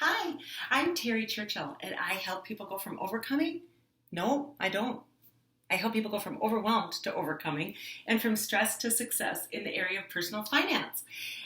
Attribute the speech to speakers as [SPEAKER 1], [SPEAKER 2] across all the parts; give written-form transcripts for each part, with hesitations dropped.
[SPEAKER 1] Hi, I'm Terry Churchill, and I help people go from overcoming. No, I don't. I help people go from overwhelmed to overcoming and from stress to success in the area of personal finance.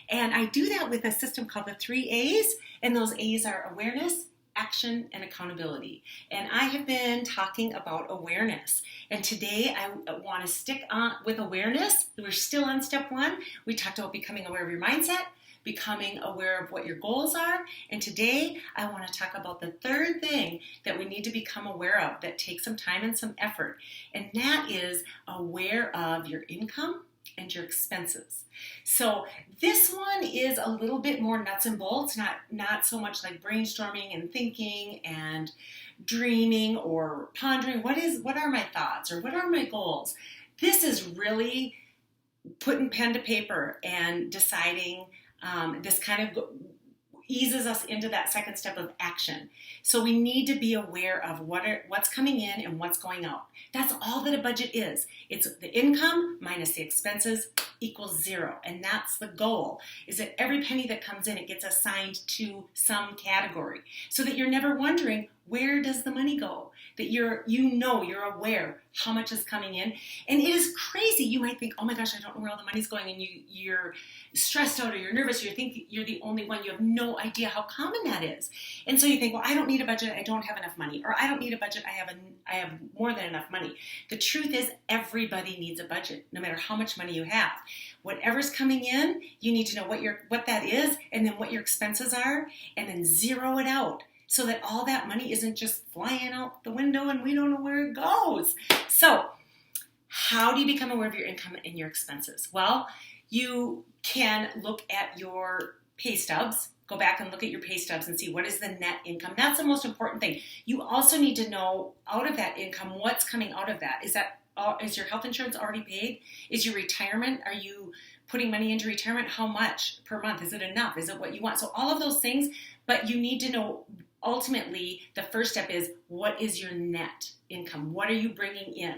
[SPEAKER 1] And I do that with a system called the 3 A's, and those A's are awareness, action, and accountability. And I have been talking about awareness. And today I want to stick on with awareness. We're still on step one. We talked about becoming aware of your mindset, becoming aware of what your goals are. And today I want to talk about the third thing that we need to become aware of that takes some time and some effort. And that is aware of your income and your expenses. So this one is a little bit more nuts and bolts, not so much like brainstorming and thinking and dreaming or pondering what are my thoughts or what are my goals. This is really putting pen to paper and deciding. This kind of eases us into that second step of action. So we need to be aware of what's coming in and what's going out. That's all that a budget is. It's the income minus the expenses equals zero. And that's the goal, is that every penny that comes in, it gets assigned to some category so that you're never wondering, where does the money go? That you're aware how much is coming in. And it is crazy. You might think, oh my gosh, I don't know where all the money's going. And you're stressed out or you're nervous. Or you think you're the only one. You have no idea how common that is. And so you think, well, I don't need a budget. I don't have enough money. Or I don't need a budget. I have more than enough money. The truth is everybody needs a budget, no matter how much money you have. Whatever's coming in, you need to know what that is and then what your expenses are and then zero it out, so that all that money isn't just flying out the window and we don't know where it goes. So how do you become aware of your income and your expenses? Well, you can look at your pay stubs. Go back and look at your pay stubs and see what is the net income. That's the most important thing. You also need to know out of that income, what's coming out of that. Is your health insurance already paid? Is your retirement, are you putting money into retirement? How much per month? Is it enough? Is it what you want? So all of those things, but you need to know. Ultimately, the first step is, what is your net income? What are you bringing in?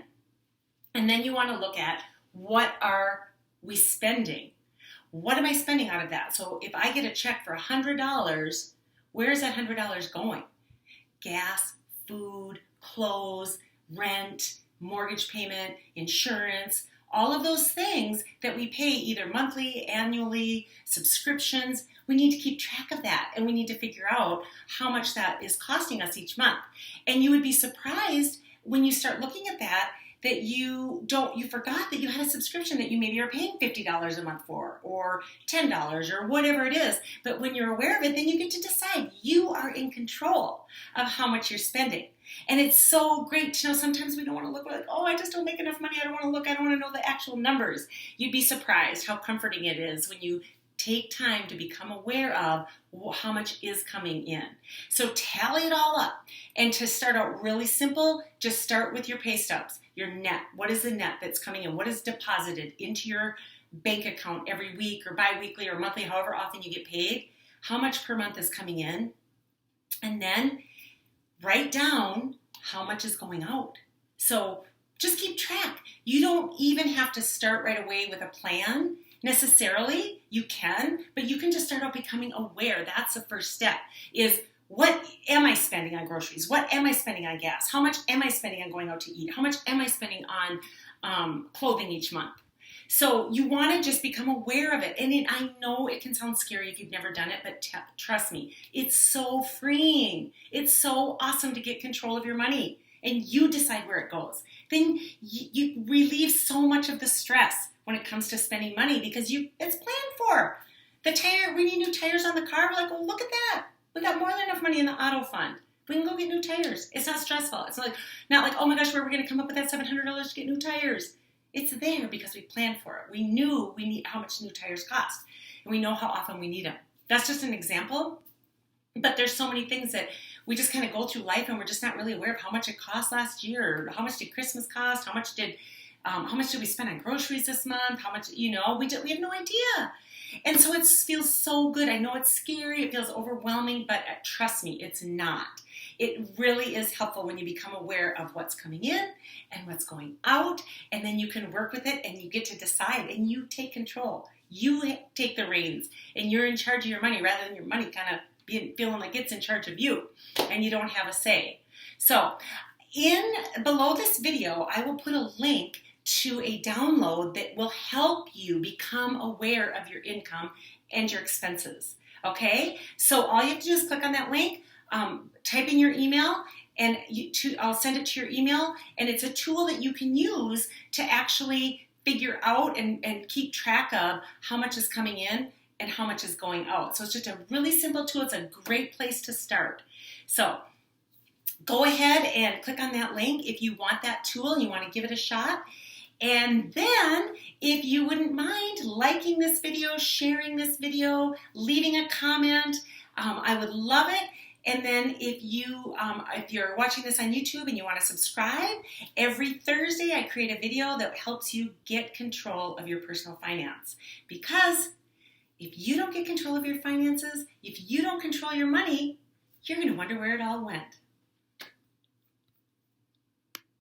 [SPEAKER 1] And then you want to look at, what are we spending? What am I spending out of that? So if I get a check for $100, where is that $100 going? Gas, food, clothes, rent, mortgage payment, insurance, all of those things that we pay either monthly, annually, subscriptions. We need to keep track of that, and we need to figure out how much that is costing us each month. And you would be surprised when you start looking at that you forgot that you had a subscription that you maybe are paying $50 a month for, or $10 or whatever it is. But when you're aware of it, then you get to decide. You are in control of how much you're spending. And it's so great to know. Sometimes we don't want to look like, oh, I just don't make enough money. I don't want to look. I don't want to know the actual numbers. You'd be surprised how comforting it is when you take time to become aware of how much is coming in. So tally it all up. And to start out really simple, just start with your pay stubs, your net. What is the net that's coming in? What is deposited into your bank account every week or bi-weekly or monthly, however often you get paid? How much per month is coming in? And then write down how much is going out. So just keep track. You don't even have to start right away with a plan. Necessarily, you can, but you can just start out becoming aware. That's the first step, is what am I spending on groceries? What am I spending on gas? How much am I spending on going out to eat? How much am I spending on clothing each month? So you want to just become aware of it. And I know it can sound scary if you've never done it, but trust me, it's so freeing. It's so awesome to get control of your money and you decide where it goes. Then you relieve so much of the stress when it comes to spending money, because it's planned for. We need new tires on the car. We're like, oh, look at that. We got more than enough money in the auto fund. We can go get new tires. It's not stressful. It's not like, oh my gosh, where are we going to come up with that $700 to get new tires? It's there because we planned for it. We knew how much new tires cost, and we know how often we need them. That's just an example, but there's so many things that we just kind of go through life and we're just not really aware of how much it cost last year, or how much did Christmas cost, how much did we spend on groceries this month? How much, we have no idea. And so it feels so good. I know it's scary. It feels overwhelming, but trust me, it's not. It really is helpful when you become aware of what's coming in and what's going out, and then you can work with it and you get to decide and you take control. You take the reins and you're in charge of your money rather than your money kind of feeling like it's in charge of you and you don't have a say. So below this video, I will put a link to a download that will help you become aware of your income and your expenses. Okay? So all you have to do is click on that link, type in your email, and I'll send it to your email, and it's a tool that you can use to actually figure out and keep track of how much is coming in and how much is going out. So it's just a really simple tool. It's a great place to start. So go ahead and click on that link if you want that tool and you want to give it a shot. And then, if you wouldn't mind liking this video, sharing this video, leaving a comment, I would love it. And then if you're watching this on YouTube and you want to subscribe, every Thursday I create a video that helps you get control of your personal finance. Because if you don't get control of your finances, if you don't control your money, you're going to wonder where it all went.